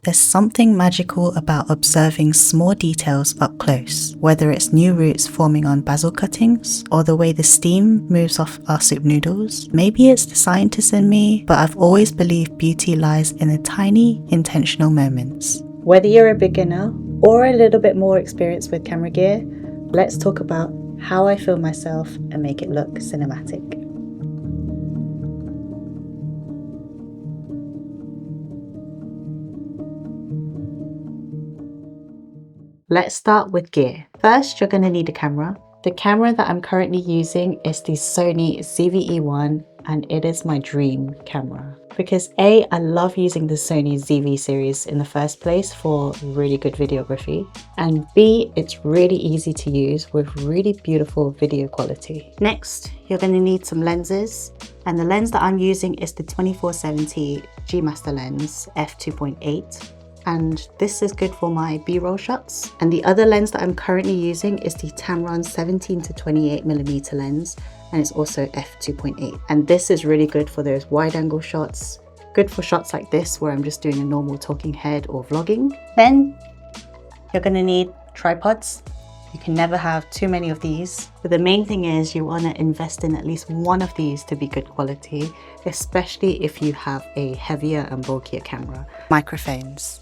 There's something magical about observing small details up close, whether it's new roots forming on basil cuttings or the way the steam moves off our soup noodles. Maybe it's the scientist in me, but I've always believed beauty lies in the tiny, intentional moments. Whether you're a beginner or a little bit more experienced with camera gear, let's talk about how I film myself and make it look cinematic. Let's start with gear. First, you're going to need a camera. The camera that I'm currently using is the Sony ZV-E1 and it is my dream camera. Because A, I love using the Sony ZV series in the first place for really good videography. And B, it's really easy to use with really beautiful video quality. Next, you're going to need some lenses. And the lens that I'm using is the 24-70 G Master lens f2.8. And this is good for my B-roll shots. And the other lens that I'm currently using is the Tamron 17-28mm lens, and it's also f2.8. And this is really good for those wide angle shots, good for shots like this where I'm just doing a normal talking head or vlogging. Then you're gonna need tripods. You can never have too many of these, but the main thing is you want to invest in at least one of these to be good quality, especially if you have a heavier and bulkier camera. Microphones.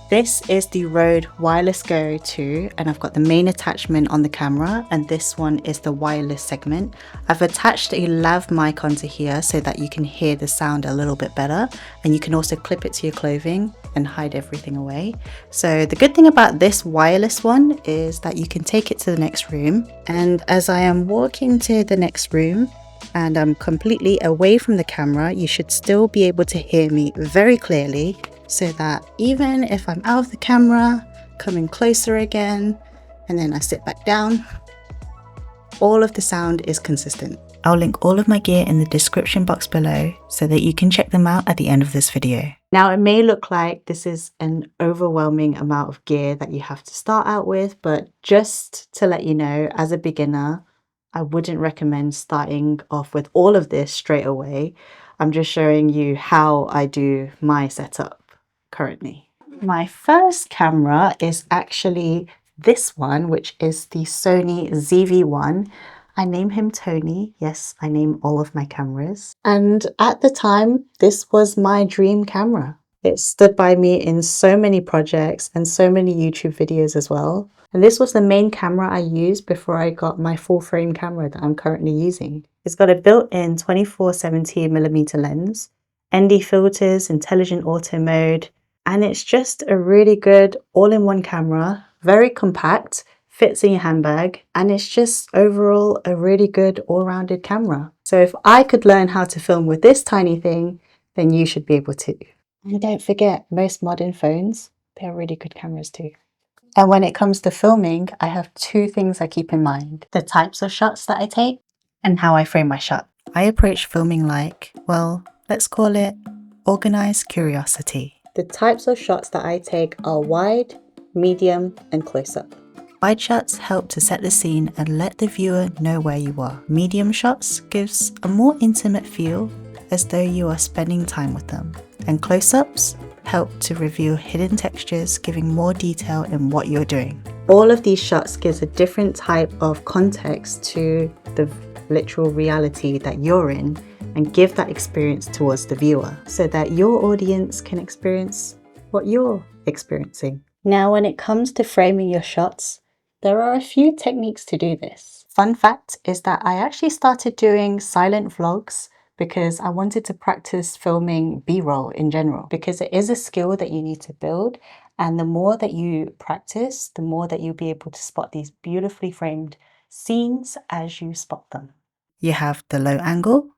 This is the Rode Wireless Go 2 and I've got the main attachment on the camera, and this one is the wireless segment. I've attached a lav mic onto here so that you can hear the sound a little bit better, and you can also clip it to your clothing and hide everything away. So the good thing about this wireless one is that you can take it to the next room, and as I am walking to the next room and I'm completely away from the camera, you should still be able to hear me very clearly, so that even if I'm out of the camera, coming closer again, and then I sit back down, all of the sound is consistent. I'll link all of my gear in the description box below so that you can check them out at the end of this video. Now it may look like this is an overwhelming amount of gear that you have to start out with, but just to let you know, as a beginner, I wouldn't recommend starting off with all of this straight away. I'm just showing you how I do my setup currently. My first camera is actually this one, which is the Sony ZV-1. I name him Tony. Yes, I name all of my cameras. And at the time, this was my dream camera. It stood by me in so many projects and so many YouTube videos as well. And this was the main camera I used before I got my full frame camera that I'm currently using. It's got a built-in 24-70mm lens, ND filters, intelligent auto mode, and it's just a really good all-in-one camera, very compact, fits in your handbag, and it's just overall a really good all-rounded camera. So if I could learn how to film with this tiny thing, then you should be able to. And don't forget, most modern phones, they're really good cameras too. And when it comes to filming, I have two things I keep in mind: the types of shots that I take and how I frame my shot. I approach filming like, well, let's call it organized curiosity. The types of shots that I take are wide, medium, and close-up. Wide shots help to set the scene and let the viewer know where you are. Medium shots gives a more intimate feel, as though you are spending time with them. And close-ups help to reveal hidden textures, giving more detail in what you're doing. All of these shots gives a different type of context to the literal reality that you're in, and give that experience towards the viewer so that your audience can experience what you're experiencing. Now, when it comes to framing your shots, there are a few techniques to do this. Fun fact is that I actually started doing silent vlogs because I wanted to practice filming B-roll in general, because it is a skill that you need to build, and the more that you practice, the more that you'll be able to spot these beautifully framed scenes as you spot them. You have the low angle,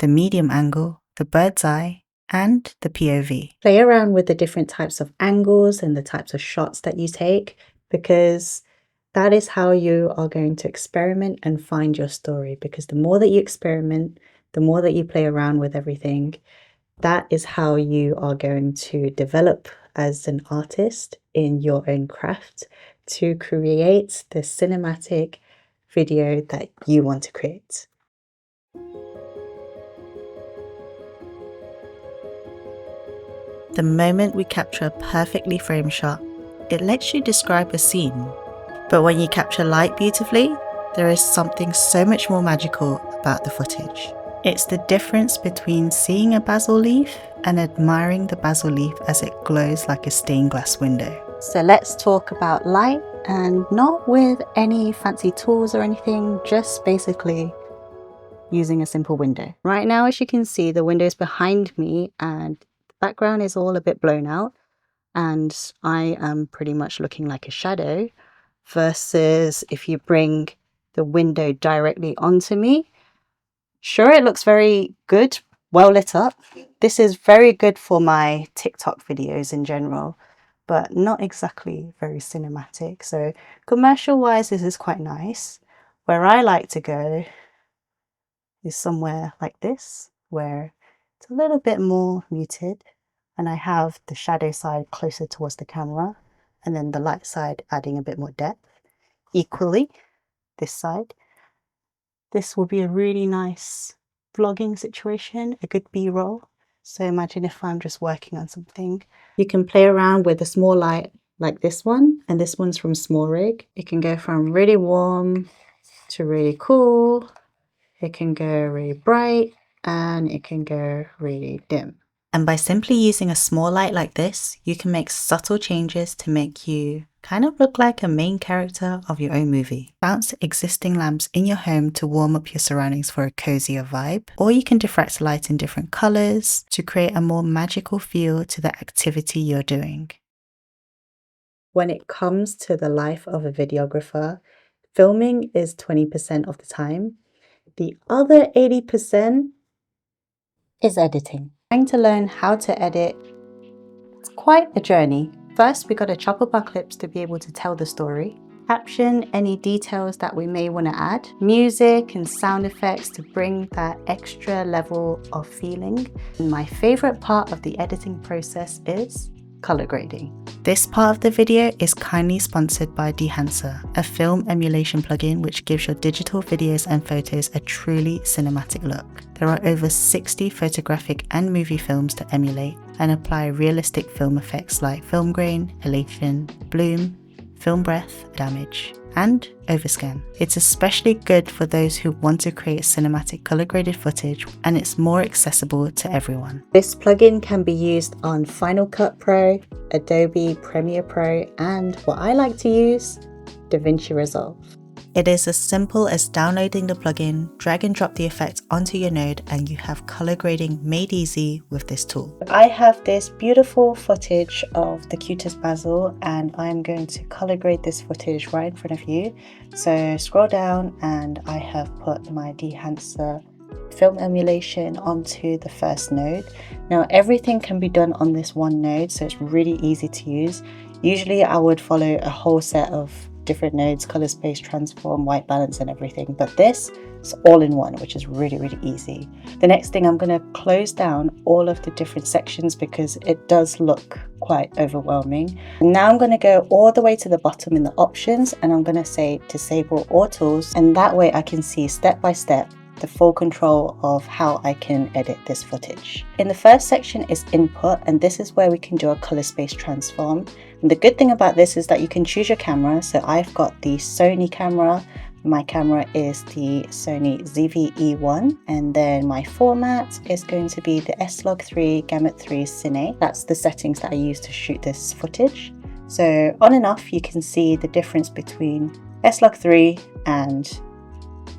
the medium angle, the bird's eye, and the POV. Play around with the different types of angles and the types of shots that you take, because that is how you are going to experiment and find your story. Because the more that you experiment, the more that you play around with everything, that is how you are going to develop as an artist in your own craft to create the cinematic video that you want to create. The moment we capture a perfectly framed shot, it lets you describe a scene. But when you capture light beautifully, there is something so much more magical about the footage. It's the difference between seeing a basil leaf and admiring the basil leaf as it glows like a stained glass window. So let's talk about light, and not with any fancy tools or anything, just basically using a simple window. Right now, as you can see, the window is behind me and the background is all a bit blown out and I am pretty much looking like a shadow, versus if you bring the window directly onto me. Sure, it looks very good, well lit up. This is very good for my TikTok videos in general, but not exactly very cinematic. So commercial wise, this is quite nice. Where I like to go is somewhere like this, where it's a little bit more muted and I have the shadow side closer towards the camera and then the light side adding a bit more depth. Equally, this side. This will be a really nice vlogging situation, a good B-roll. So imagine if I'm just working on something. You can play around with a small light like this one, and this one's from Small Rig. It can go from really warm to really cool. It can go really bright and it can go really dim. And by simply using a small light like this, you can make subtle changes to make you kind of look like a main character of your own movie. Bounce existing lamps in your home to warm up your surroundings for a cozier vibe, or you can diffract light in different colors to create a more magical feel to the activity you're doing. When it comes to the life of a videographer, filming is 20% of the time. The other 80% is editing. Trying to learn how to edit, it's quite a journey. First, we got to chop up our clips to be able to tell the story, caption any details that we may want to add, music and sound effects to bring that extra level of feeling. And my favorite part of the editing process is color grading. This part of the video is kindly sponsored by Dehancer, a film emulation plugin which gives your digital videos and photos a truly cinematic look. There are over 60 photographic and movie films to emulate and apply realistic film effects like film grain, elation, bloom, film breath, damage, and overscan. It's especially good for those who want to create cinematic color graded footage, and it's more accessible to everyone. This plugin can be used on Final Cut Pro, Adobe Premiere Pro, and what I like to use, Davinci Resolve. It is as simple as downloading the plugin, drag and drop the effect onto your node, and you have color grading made easy with this tool. I have this beautiful footage of the cutest basil, and I'm going to color grade this footage right in front of you. So scroll down and I have put my Dehancer film emulation onto the first node. Now everything can be done on this one node, so it's really easy to use. Usually I would follow a whole set of different nodes, color space, transform, white balance and everything, but this is all in one, which is really easy. The next thing, I'm going to close down all of the different sections because it does look quite overwhelming. And now I'm going to go all the way to the bottom in the options and I'm going to say disable all tools, and that way I can see step by step the full control of how I can edit this footage. In the first section is input, and this is where we can do a color space transform. And the good thing about this is that you can choose your camera. So I've got the Sony camera. My camera is the Sony ZV-E1, and then my format is going to be the S-Log3 Gamut 3 Cine. That's the settings that I use to shoot this footage. So on and off you can see the difference between S-Log3 and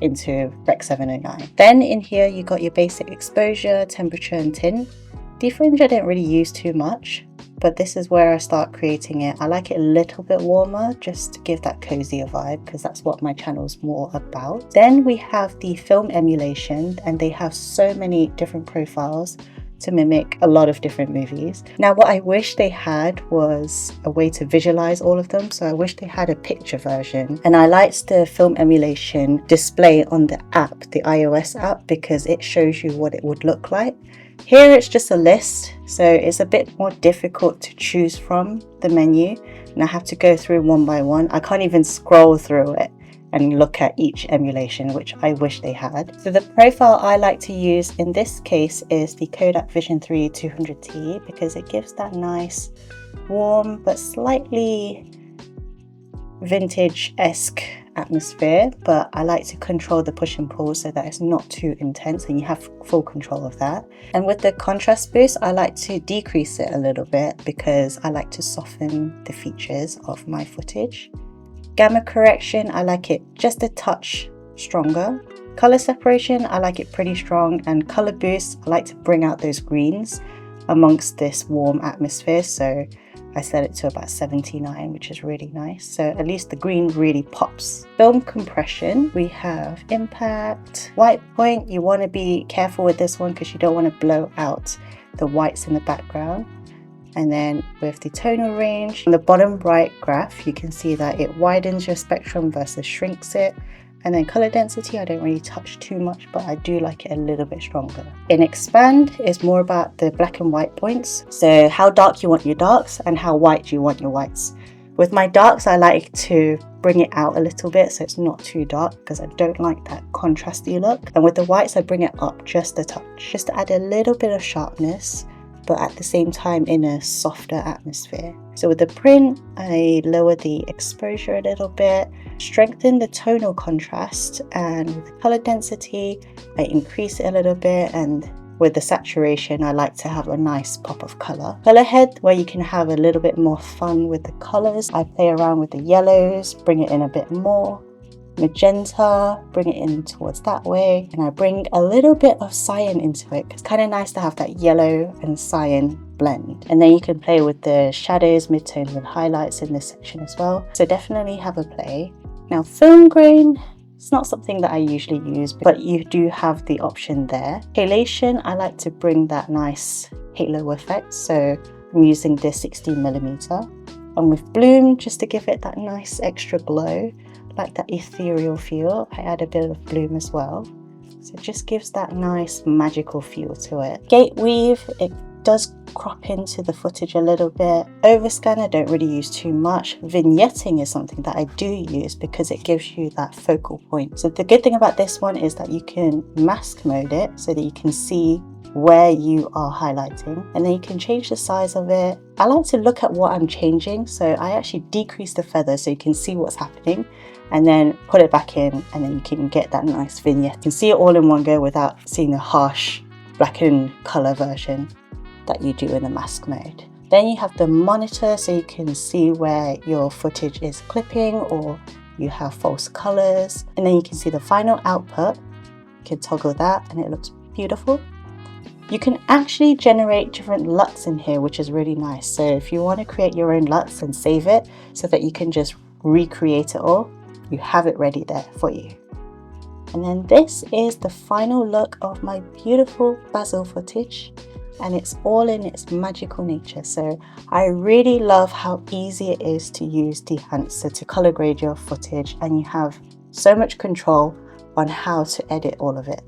into Rec 709. Then in here you got your basic exposure, temperature and tint. Defringe I didn't really use too much, but this is where I start creating it. I like it a little bit warmer just to give that cozier vibe, because that's what my channel's more about. Then we have the film emulation, and they have so many different profiles to mimic a lot of different movies. Now what I wish they had was a way to visualize all of them, so I wish they had a picture version, and I liked the film emulation display on the app, the iOS app, because it shows you what it would look like. Here it's just a list, so it's a bit more difficult to choose from the menu, and I have to go through one by one. I can't even scroll through it and look at each emulation, which I wish they had. So the profile I like to use in this case is the Kodak Vision 3 200T because it gives that nice warm but slightly vintage-esque atmosphere, but I like to control the push and pull so that it's not too intense and you have full control of that. And with the contrast boost, I like to decrease it a little bit because I like to soften the features of my footage. Gamma correction, I like it just a touch stronger. Color separation, I like it pretty strong, and color boost, I like to bring out those greens amongst this warm atmosphere, so I set it to about 79, which is really nice. So at least the green really pops. Film compression, we have impact, white point. You want to be careful with this one because you don't want to blow out the whites in the background. And then with the tonal range, on the bottom right graph, you can see that it widens your spectrum versus shrinks it. And then color density, I don't really touch too much, but I do like it a little bit stronger. In expand is more about the black and white points. So how dark you want your darks and how white you want your whites. With my darks, I like to bring it out a little bit so it's not too dark because I don't like that contrasty look. And with the whites, I bring it up just a touch, just to add a little bit of sharpness, but at the same time in a softer atmosphere. So with the print, I lower the exposure a little bit, strengthen the tonal contrast, and with the color density, I increase it a little bit, and with the saturation, I like to have a nice pop of color. Color head, where you can have a little bit more fun with the colors. I play around with the yellows, bring it in a bit more. Magenta, bring it in towards that way, and I bring a little bit of cyan into it. It's kind of nice to have that yellow and cyan blend. And then you can play with the shadows, midtones and highlights in this section as well, so definitely have a play. Now film grain, it's not something that I usually use, but you do have the option there. Halation, I like to bring that nice halo effect, so I'm using this 16mm. And with bloom, just to give it that nice extra glow, like that ethereal feel, I add a bit of bloom as well. So it just gives that nice magical feel to it. Gate weave, it does crop into the footage a little bit. Overscan, I don't really use too much. Vignetting is something that I do use because it gives you that focal point. So the good thing about this one is that you can mask mode it so that you can see where you are highlighting, and then you can change the size of it. I like to look at what I'm changing, so I actually decrease the feather so you can see what's happening, and then put it back in, and then you can get that nice vignette. You can see it all in one go without seeing the harsh black and color version that you do in the mask mode. Then you have the monitor, so you can see where your footage is clipping or you have false colors, and then you can see the final output. You can toggle that and it looks beautiful. You can actually generate different LUTs in here, which is really nice. So if you want to create your own LUTs and save it so that you can just recreate it all, you have it ready there for you. And then this is the final look of my beautiful basil footage, and it's all in its magical nature. So I really love how easy it is to use Dehancer to color grade your footage, and you have so much control on how to edit all of it.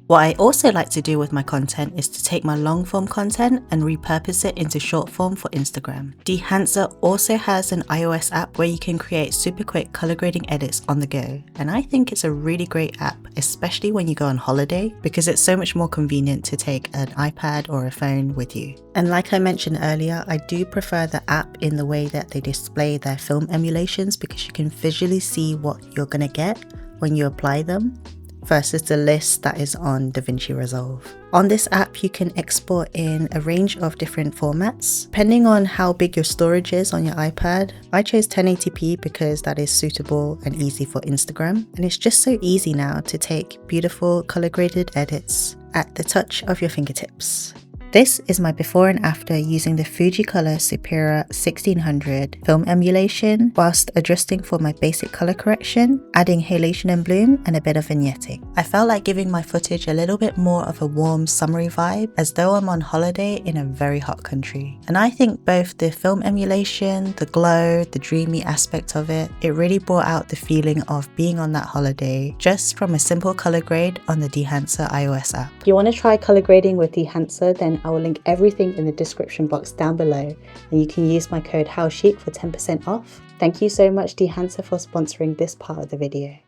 What I also like to do with my content is to take my long form content and repurpose it into short form for Instagram. Dehancer also has an iOS app where you can create super quick color grading edits on the go, and I think it's a really great app, especially when you go on holiday, because it's so much more convenient to take an iPad or a phone with you. And like I mentioned earlier, I do prefer the app in the way that they display their film emulations, because you can visually see what you're gonna get when you apply them, versus the list that is on Davinci Resolve. On this app, you can export in a range of different formats, depending on how big your storage is on your iPad. I chose 1080p because that is suitable and easy for Instagram, and it's just so easy now to take beautiful color graded edits at the touch of your fingertips. This is my before and after using the Fujicolor Superior 1600 film emulation whilst adjusting for my basic color correction, adding halation and bloom, and a bit of vignetting. I felt like giving my footage a little bit more of a warm summery vibe, as though I'm on holiday in a very hot country. And I think both the film emulation, the glow, the dreamy aspect of it, it really brought out the feeling of being on that holiday just from a simple color grade on the Dehancer iOS app. If you want to try color grading with Dehancer, then I will link everything in the description box down below, and you can use my code HOWCHIC for 10% off. Thank you so much Dehancer for sponsoring this part of the video.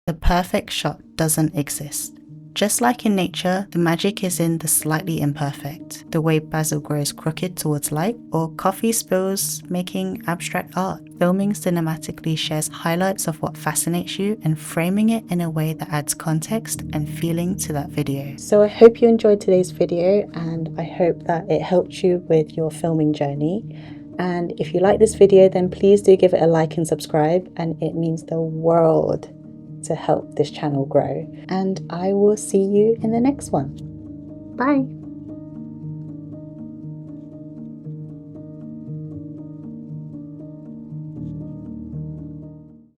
The perfect shot doesn't exist. Just like in nature, the magic is in the slightly imperfect, the way basil grows crooked towards light, or coffee spills making abstract art. Filming cinematically shares highlights of what fascinates you and framing it in a way that adds context and feeling to that video. So I hope you enjoyed today's video, and I hope that it helped you with your filming journey. And if you like this video, then please do give it a like and subscribe, and it means the world to help this channel grow. And I will see you in the next one. Bye.